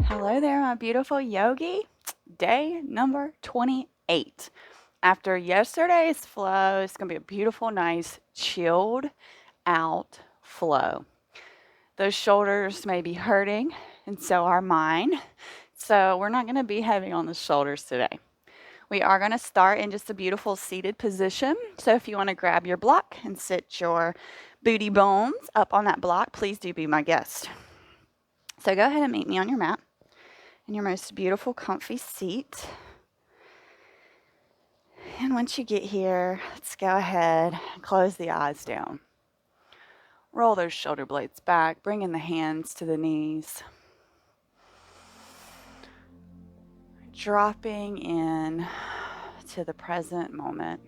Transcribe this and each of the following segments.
Hello there, my beautiful yogi. Day number 28. After yesterday's flow, it's going to be a beautiful, nice, chilled out flow. Those shoulders may be hurting, and so are mine. So, we're not going to be heavy on the shoulders today. We are going to start in just a beautiful seated position. So, if you want to grab your block and sit your booty bones up on that block, please do be my guest. So, go ahead and meet me on your mat in your most beautiful, comfy seat. And once you get here, let's go ahead and close the eyes down. Roll those shoulder blades back, bringing the hands to the knees. Dropping in to the present moment.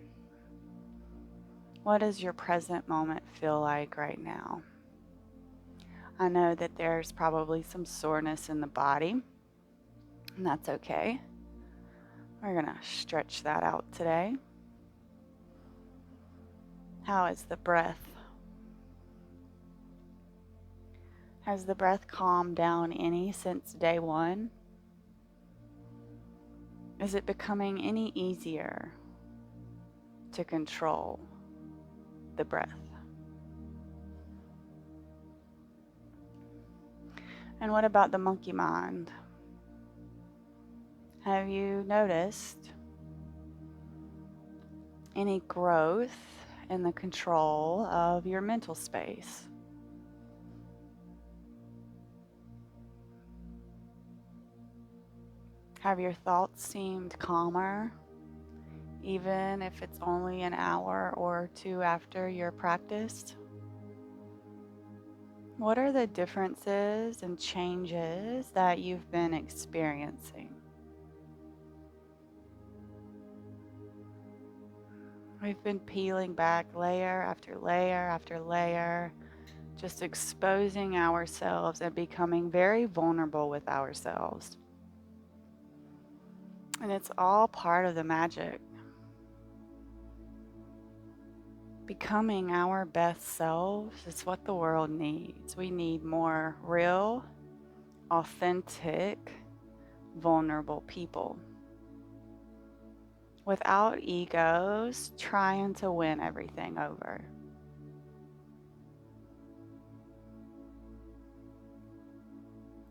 What does your present moment feel like right now? I know that there's probably some soreness in the body, and that's okay. We're going to stretch that out today. How is the breath? Has the breath calmed down any since day one? Is it becoming any easier to control the breath? And what about the monkey mind? Have you noticed any growth in the control of your mental space? Have your thoughts seemed calmer, even if it's only an hour or two after your practice? What are the differences and changes that you've been experiencing? We've been peeling back layer after layer after layer, just exposing ourselves and becoming very vulnerable with ourselves. And it's all part of the magic. Becoming our best selves is what the world needs. We need more real, authentic, vulnerable people. Without egos trying to win everything over.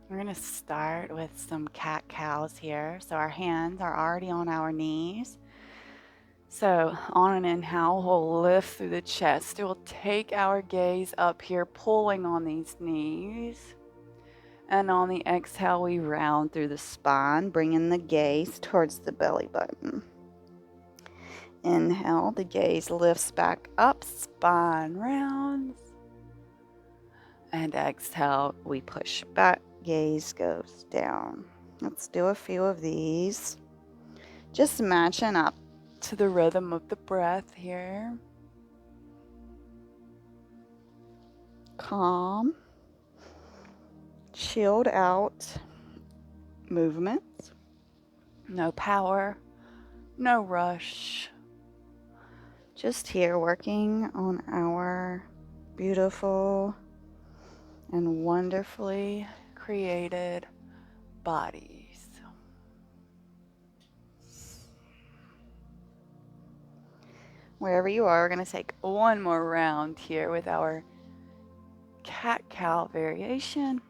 We're going to start with some cat-cows here. So our hands are already on our knees. So on an inhale, we'll lift through the chest. We'll take our gaze up here, pulling on these knees. And on the exhale, we round through the spine, bringing the gaze towards the belly button. Inhale, the gaze lifts back up, spine rounds. And exhale, we push back, gaze goes down. Let's do a few of these. Just matching up to the rhythm of the breath here. Calm, chilled out movements. No power, no rush. Just here working on our beautiful and wonderfully created bodies. Wherever you are, we're going to take one more round here with our cat-cow variation.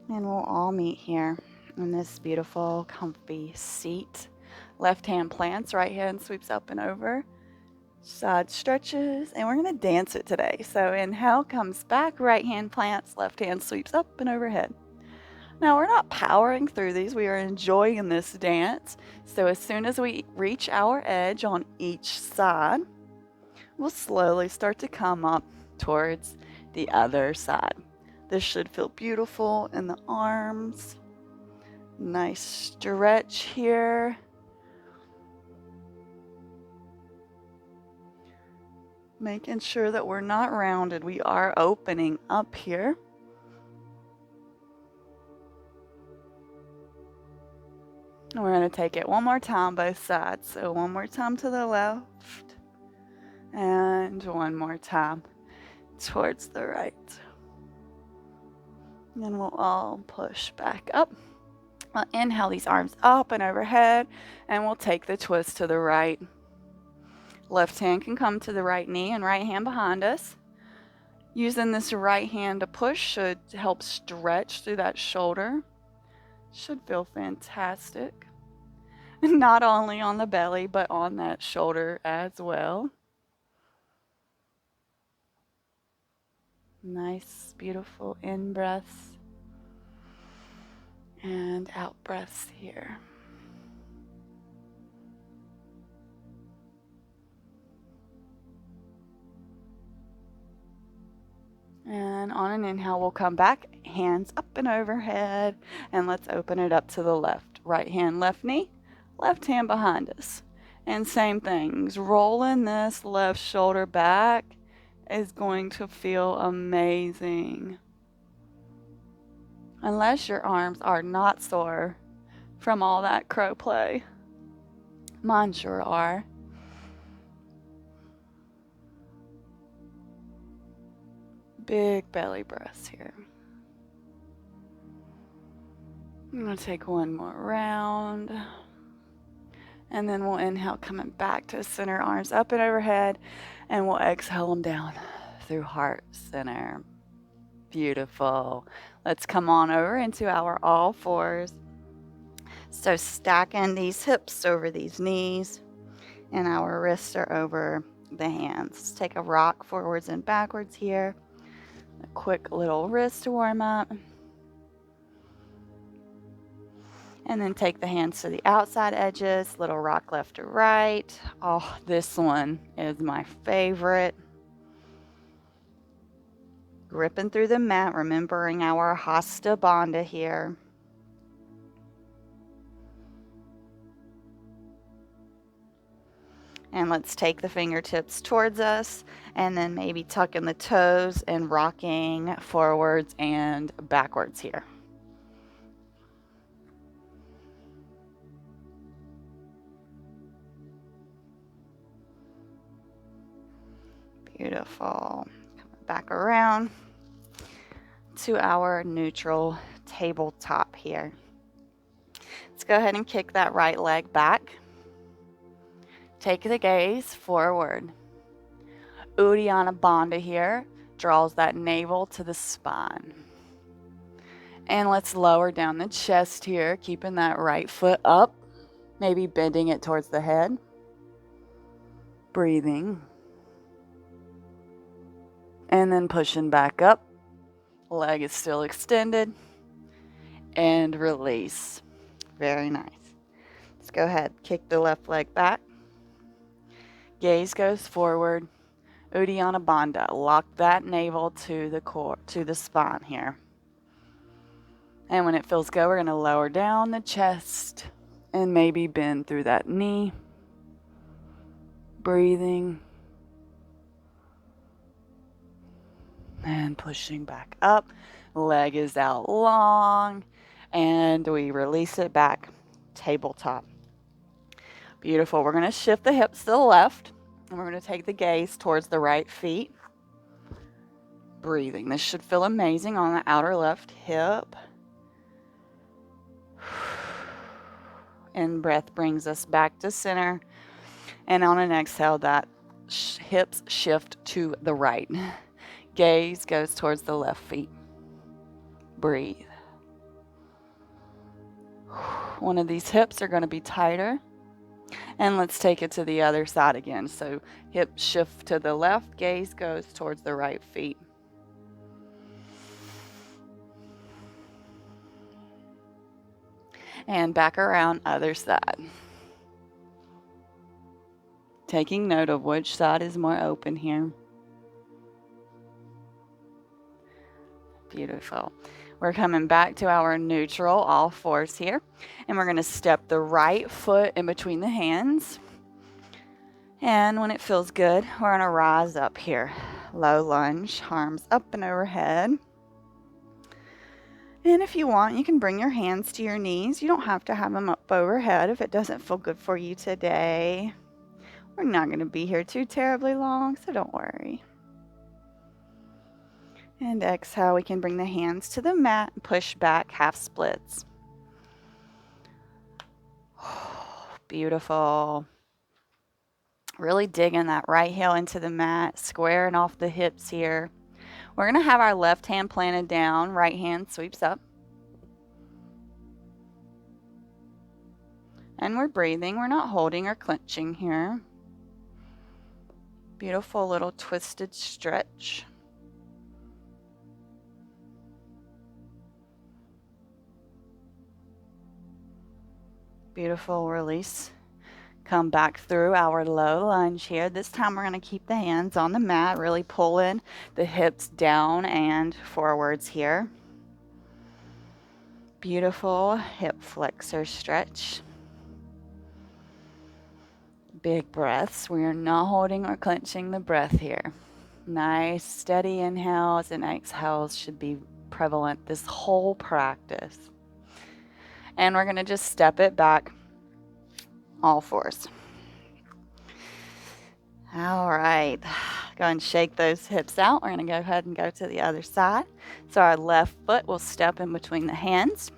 And we'll all meet here in this beautiful, comfy seat. Left hand plants, right hand sweeps up and over. Side stretches, and we're going to dance it today. So inhale comes back, right hand plants, left hand sweeps up and overhead. Now we're not powering through these, we are enjoying this dance. So as soon as we reach our edge on each side, we'll slowly start to come up towards the other side. This should feel beautiful in the arms. Nice stretch here. Making sure that we're not rounded. We are opening up here. And we're going to take it one more time, both sides. So one more time to the left. And one more time towards the right. And then we'll all push back up. We'll inhale these arms up and overhead, and we'll take the twist to the right. Left hand can come to the right knee and right hand behind us. Using this right hand to push should help stretch through that shoulder. Should feel fantastic. Not only on the belly, but on that shoulder as well. Nice, beautiful in breaths and out breaths here. And on an inhale, we'll come back, hands up and overhead, and let's open it up to the left. Right hand, left knee, left hand behind us. And same things, rolling this left shoulder back is going to feel amazing. Unless your arms are not sore from all that crow play. Mine sure are. Big belly breaths here. I'm going to take one more round. And then we'll inhale, coming back to center, arms up and overhead. And we'll exhale them down through heart center. Beautiful. Let's come on over into our all fours. So stacking these hips over these knees. And our wrists are over the hands. Let's take a rock forwards and backwards here. A quick little wrist warm up. And then take the hands to the outside edges, little rock left to right. Oh, this one is my favorite. Gripping through the mat, remembering our Hasta Bandha here. And let's take the fingertips towards us and then maybe tucking the toes and rocking forwards and backwards here. Beautiful. Coming back around to our neutral tabletop here. Let's go ahead and kick that right leg back. Take the gaze forward. Uddiyana Bandha here draws that navel to the spine. And let's lower down the chest here, keeping that right foot up, maybe bending it towards the head. Breathing. And then pushing back up. Leg is still extended. And release. Very nice. Let's go ahead, kick the left leg back. Gaze goes forward. Uddiyana Bandha. Lock that navel to the core, to the spine here. And when it feels good, we're going to lower down the chest and maybe bend through that knee. Breathing. And pushing back up. Leg is out long. And we release it back. Tabletop. Beautiful. We're going to shift the hips to the left. And we're going to take the gaze towards the right feet. Breathing. This should feel amazing on the outer left hip. In breath brings us back to center. And on an exhale, that hips shift to the right. Gaze goes towards the left feet. Breathe. One of these hips are going to be tighter. And let's take it to the other side again. So hip shift to the left, gaze goes towards the right feet. And back around, other side. Taking note of which side is more open here. Beautiful. We're coming back to our neutral, all fours here. And we're going to step the right foot in between the hands. And when it feels good, we're going to rise up here. Low lunge, arms up and overhead. And if you want, you can bring your hands to your knees. You don't have to have them up overhead if it doesn't feel good for you today. We're not going to be here too terribly long, so don't worry. And exhale, we can bring the hands to the mat and push back half splits. Beautiful. Really digging that right heel into the mat, squaring off the hips here. We're going to have our left hand planted down, right hand sweeps up. And we're breathing. We're not holding or clenching here. Beautiful little twisted stretch. Beautiful release. Come back through our low lunge here. This time we're going to keep the hands on the mat, really pulling the hips down and forwards here. Beautiful hip flexor stretch. Big breaths. We are not holding or clenching the breath here. Nice, steady inhales and exhales should be prevalent this whole practice. And we're going to just step it back, all fours. All right, go and shake those hips out. We're going to go ahead and go to the other side. So our left foot will step in between the hands.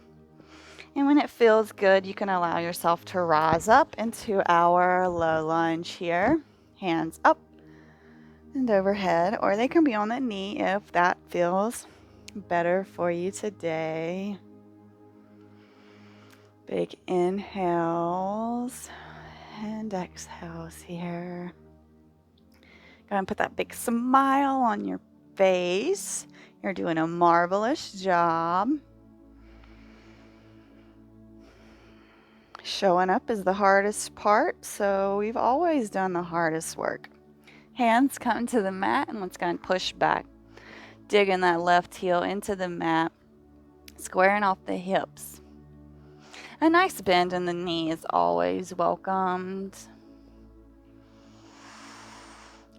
And when it feels good, you can allow yourself to rise up into our low lunge here. Hands up and overhead, or they can be on the knee if that feels better for you today. Big inhales and exhales here. Go and put that big smile on your face. You're doing a marvelous job. Showing up is the hardest part, so we've always done the hardest work. Hands come to the mat, and let's go and push back. Digging that left heel into the mat, squaring off the hips. A nice bend in the knee is always welcomed.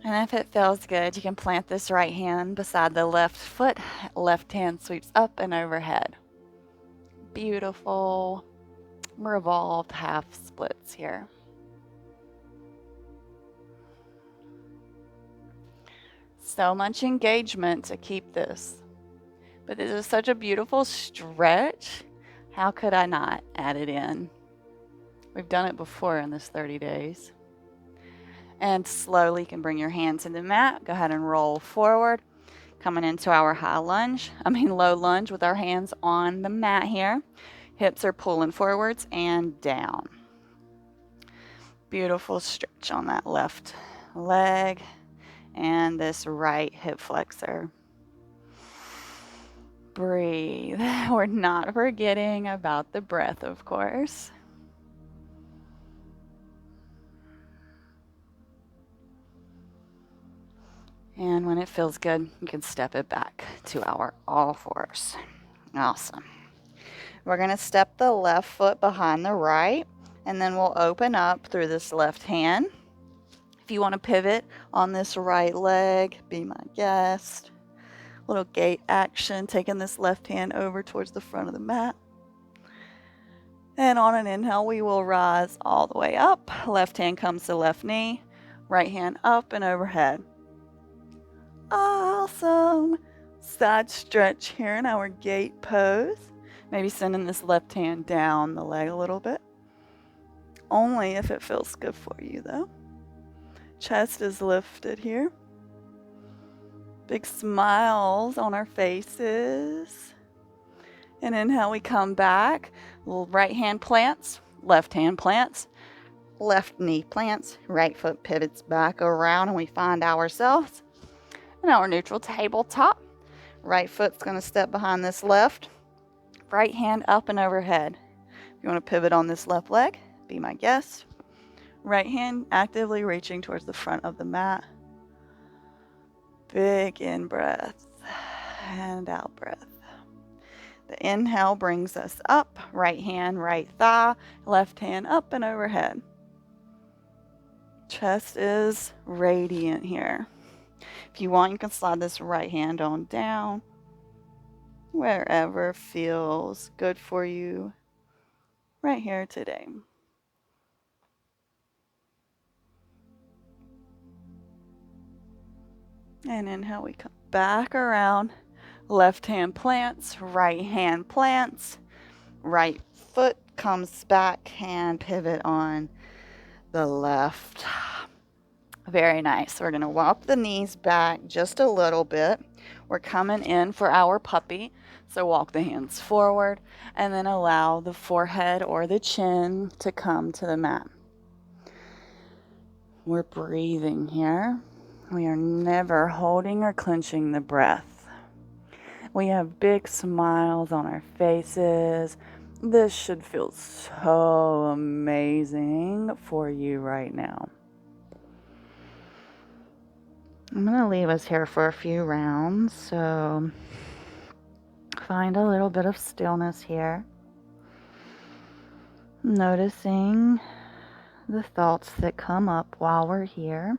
And if it feels good, you can plant this right hand beside the left foot. Left hand sweeps up and overhead. Beautiful revolved half splits here. So much engagement to keep this. But this is such a beautiful stretch. How could I not add it in? We've done it before in this 30 days. And slowly you can bring your hands to the mat. Go ahead and roll forward. Coming into our low lunge with our hands on the mat here. Hips are pulling forwards and down. Beautiful stretch on that left leg and this right hip flexor. Breathe. We're not forgetting about the breath, of course. And when it feels good, you can step it back to our all fours. Awesome. We're going to step the left foot behind the right, and then we'll open up through this left hand. If you want to pivot on this right leg, be my guest. Little gate action, taking this left hand over towards the front of the mat. And on an inhale, we will rise all the way up. Left hand comes to left knee, right hand up and overhead. Awesome. Side stretch here in our gate pose. Maybe sending this left hand down the leg a little bit. Only if it feels good for you, though. Chest is lifted here. Big smiles on our faces. And inhale, we come back. Right hand plants, left hand plants, left knee plants, right foot pivots back around, and we find ourselves in our neutral tabletop. Right foot's going to step behind this left. Right hand up and overhead. If you want to pivot on this left leg, be my guest. Right hand actively reaching towards the front of the mat. Big in breath and out breath. The inhale brings us up. Right hand, right thigh. Left hand up and overhead. Chest is radiant here. If you want, you can slide this right hand on down. Wherever feels good for you right here today. And inhale, we come back around Left hand plants, right hand plants. Right foot comes back, hand pivot on the left. Very nice. We're going to walk the knees back just a little bit. We're coming in for our puppy. So walk the hands forward and then allow the forehead or the chin to come to the mat. We're breathing here. We are never holding or clenching the breath. We have big smiles on our faces. This should feel so amazing for you right now. I'm going to leave us here for a few rounds, so find a little bit of stillness here. Noticing the thoughts that come up while we're here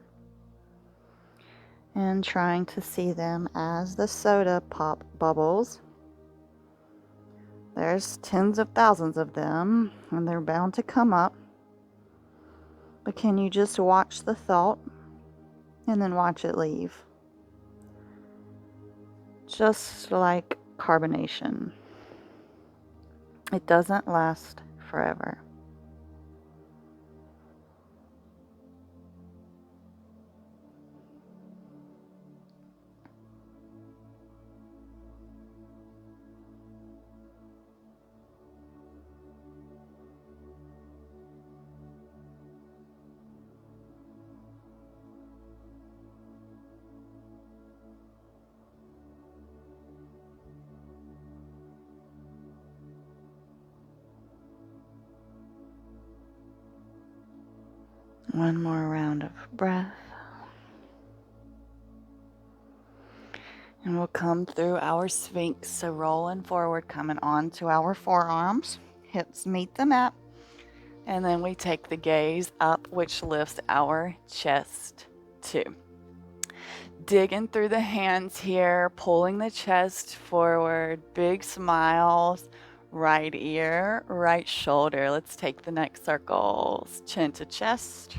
and trying to see them as the soda pop bubbles. There's tens of thousands of them and they're bound to come up. But can you just watch the thought and then watch it leave? Just like carbonation. It doesn't last forever. One more round of breath. And we'll come through our Sphinx. So rolling forward, coming onto our forearms. Hips meet the mat. And then we take the gaze up, which lifts our chest too. Digging through the hands here, pulling the chest forward, big smiles. Right ear, right shoulder. Let's take the neck circles. Chin to chest.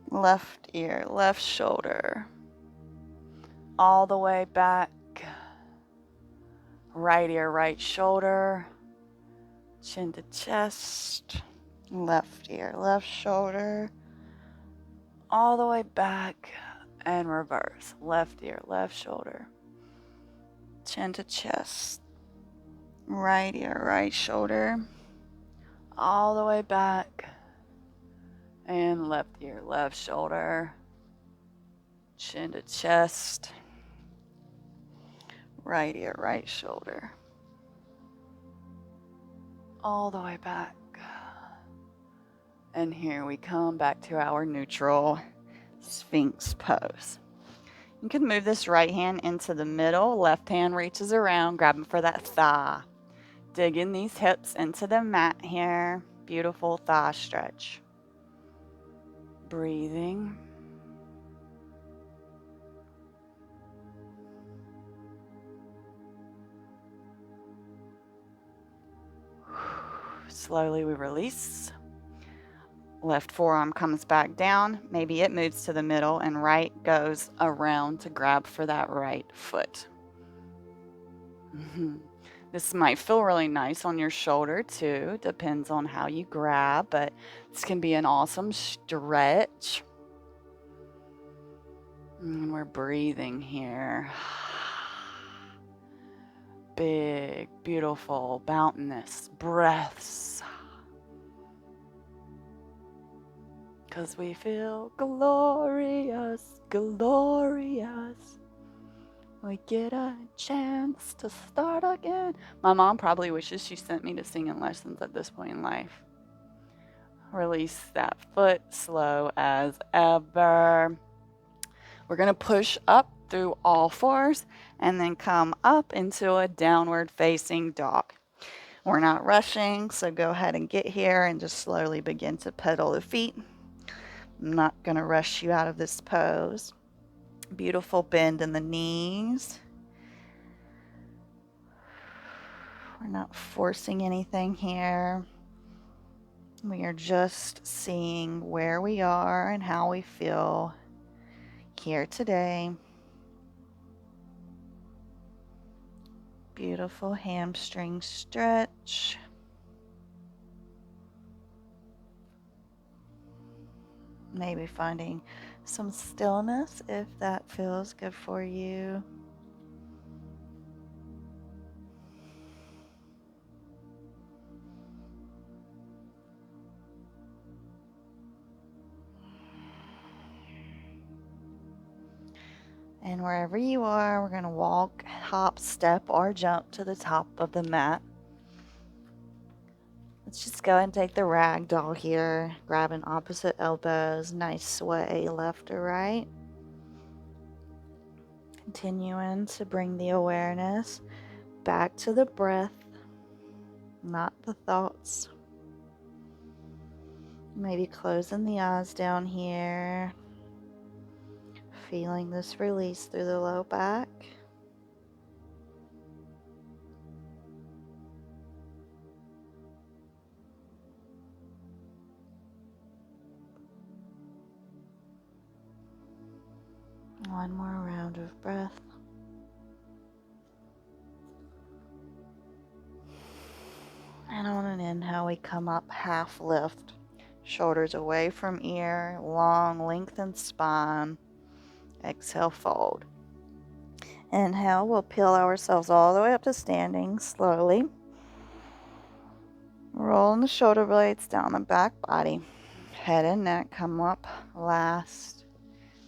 Left ear, left shoulder. All the way back. Right ear, right shoulder. Chin to chest. Left ear, left shoulder. All the way back and reverse. Left ear, left shoulder. Chin to chest. Right ear, right shoulder. All the way back and left ear, left shoulder. Chin to chest. Right ear, right shoulder. All the way back. And here we come back to our neutral Sphinx pose. You can move this right hand into the middle. Left hand reaches around, grabbing for that thigh. Digging these hips into the mat here. Beautiful thigh stretch. Breathing. Slowly we release. Left forearm comes back down. Maybe it moves to the middle and right goes around to grab for that right foot. This might feel really nice on your shoulder too. Depends on how you grab, but this can be an awesome stretch. And we're breathing here. Big, beautiful, boundless breaths. Because we feel glorious, glorious. We get a chance to start again. My mom probably wishes she sent me to singing lessons at this point in life. Release that foot, slow as ever. We're going to push up through all fours and then come up into a downward facing dog. We're not rushing, so go ahead and get here and just slowly begin to pedal the feet. I'm not going to rush you out of this pose. Beautiful bend in the knees. We're not forcing anything here. We are just seeing where we are and how we feel here today. Beautiful hamstring stretch. Maybe finding some stillness if that feels good for you. And wherever you are, we're going to walk, hop, step, or jump to the top of the mat. Let's just go ahead and take the rag doll here, grabbing opposite elbows, nice sway left to right. Continuing to bring the awareness back to the breath, not the thoughts. Maybe closing the eyes down here, feeling this release through the low back. One more round of breath. And on an inhale, we come up half lift. Shoulders away from ear, long lengthened spine. Exhale, fold. Inhale, we'll peel ourselves all the way up to standing slowly. Rolling the shoulder blades down the back body. Head and neck come up last.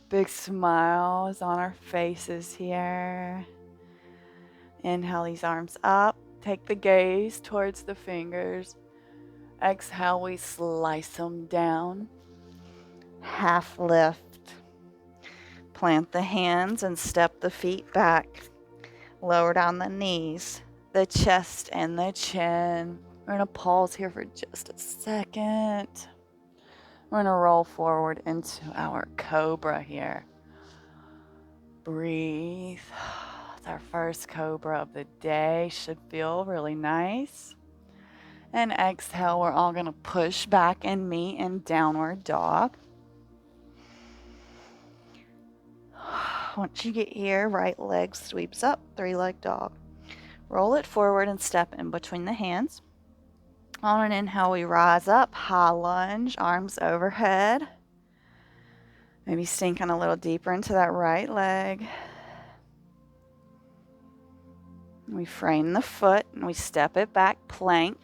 Big smiles on our faces here. Inhale these arms up. Take the gaze towards the fingers. Exhale, we slice them down. Half lift. Plant the hands and step the feet back. Lower down the knees, the chest, and the chin. We're going to pause here for just a second. We're going to roll forward into our cobra here. Breathe. It's our first cobra of the day. Should feel really nice. And exhale, we're all going to push back and meet in downward dog. Once you get here, right leg sweeps up, 3-leg dog. Roll it forward and step in between the hands. On an inhale, we rise up, high lunge, arms overhead. Maybe sinking a little deeper into that right leg. We frame the foot and we step it back, plank.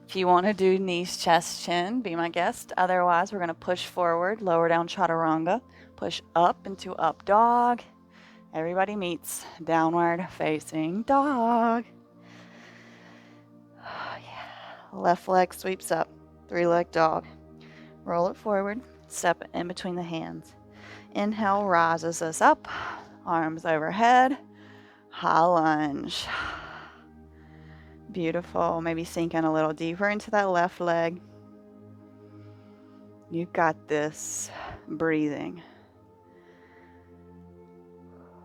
If you want to do knees, chest, chin, be my guest. Otherwise, we're going to push forward, lower down chaturanga, push up into up dog. Everybody meets downward facing dog. Yeah. Left leg sweeps up, 3-leg dog. Roll it forward, step in between the hands. Inhale rises us up, arms overhead, high lunge. Beautiful. Maybe sink in a little deeper into that left leg. You've got this. Breathing.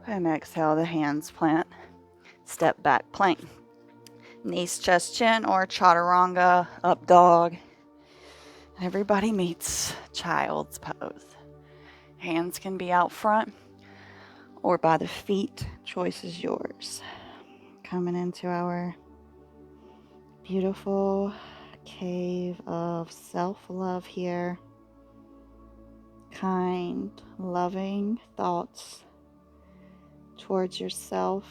And exhale, the hands plant. Step back, plank. Knees, chest, chin, or chaturanga, up dog. Everybody meets child's pose. Hands can be out front or by the feet. Choice is yours. Coming into our beautiful cave of self-love here. Kind, loving thoughts towards yourself.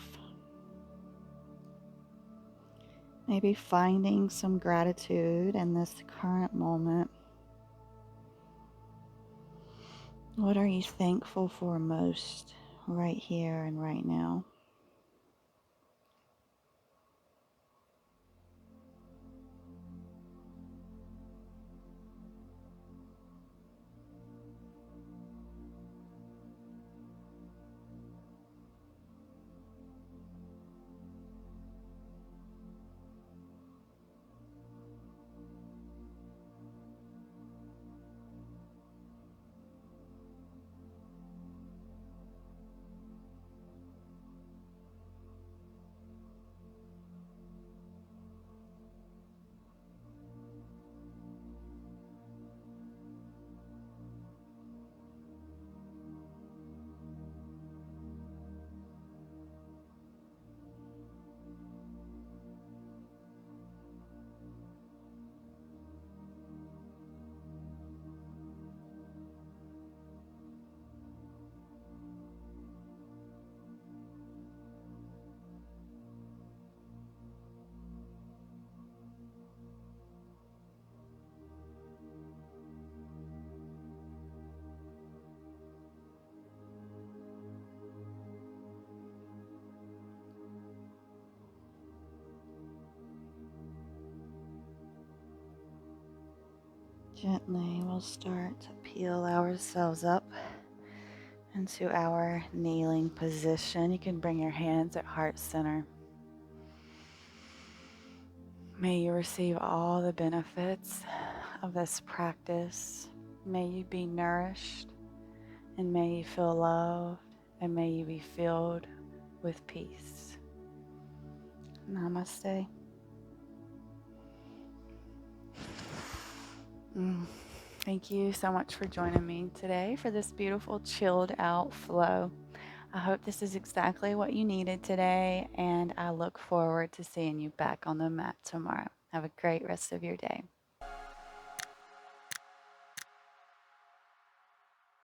Maybe finding some gratitude in this current moment. What are you thankful for most right here and right now? Gently, we'll start to peel ourselves up into our kneeling position. You can bring your hands at heart center. May you receive all the benefits of this practice. May you be nourished, and may you feel loved, and may you be filled with peace. Namaste. Thank you so much for joining me today for this beautiful chilled out flow. I hope this is exactly what you needed today, and I look forward to seeing you back on the mat tomorrow. Have a great rest of your day.